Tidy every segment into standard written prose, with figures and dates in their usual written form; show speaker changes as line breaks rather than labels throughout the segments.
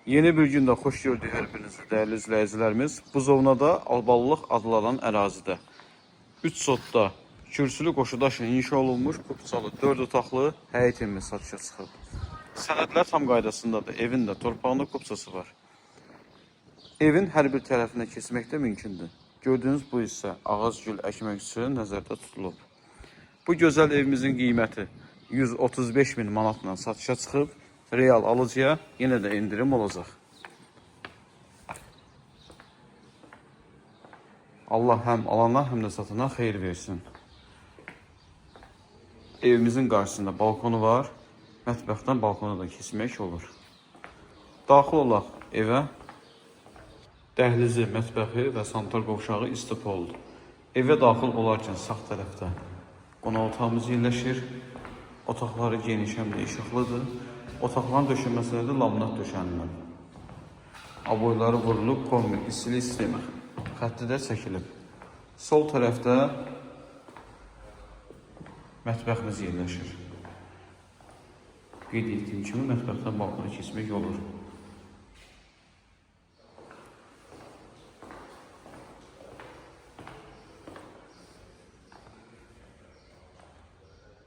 Yeni bir gündə xoş gördük hər birinizi, dəyərli izləyicilərimiz. Bu zonada Alballıq adlanan ərazidə 3 sotda kürsülü qoşudaşla inşa olunmuş kupçalı 4 otaqlı həyət evi satışa çıxıb. Sənədlər tam qaydasındadır. Evin də torpağında kupçası var. Evin hər bir tərəfinə keçmək də mümkündür. Gördüyünüz bu hissə ağac gül əkmək üçün nəzərdə tutulub. Bu gözəl evimizin qiyməti 135 min manatla satışa çıxıb. Real alıcıya yenə də indirim olacaq. Allah həm alana, həm də satana xeyir versin. Evimizin qarşısında balkonu var. Mətbəxdən balkona da keçmək olur. Daxil olaq evə. Dəhlizi, mətbəxi və sanitar qovşağı istipoldur. Evə daxil olarkən sağ tərəfdə qonaq otağımız yerləşir. Otaqları geniş, həm də işıqlıdır. Otaqların döşənməsinə də laminat döşənilib. Aboyları vurulub, kombi, isili sistemi xətti də çəkilib. Sol tərəfdə mətbəximiz yerləşir. Qeyd etdiyim kimi mətbəxdən balkona keçmək olur.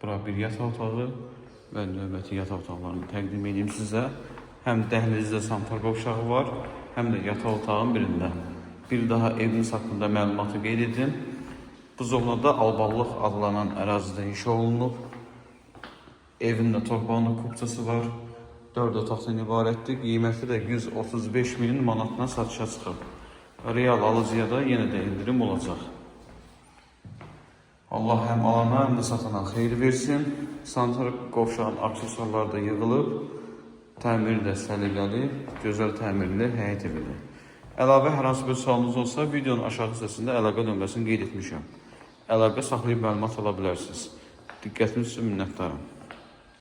Bura bir yataq otağı və növbəti yataq otaqlarını təqdim edeyim sizə. Həm dəhlizdə sanitar qovşağı var, həm də yataq otağın birində. Bir daha eviniz haqqında məlumatı qeyd edin. Bu zonada Alballıq adlanan ərazidə inşa olunub. Evin də torpağında kupçası var. 4 otaqdan ibarətdir. Qiyməti də 135 min manatla satışa çıxıb. Real alıcıya da yenə də indirim olacaq. Allah həm alana, həm də satana xeyir versin. Sanitar qovşağın aksesuarları da yığılıb. Təmiri də səliqəli, gözəl təmirli həyət evidir. Əlavə hər hansı bir sualınız olsa, videonun aşağı hissəsində əlaqə nömrəsini qeyd etmişəm. Əlaqə saxlayıb məlumat ala bilərsiniz. Diqqətiniz üçün minnətdarım.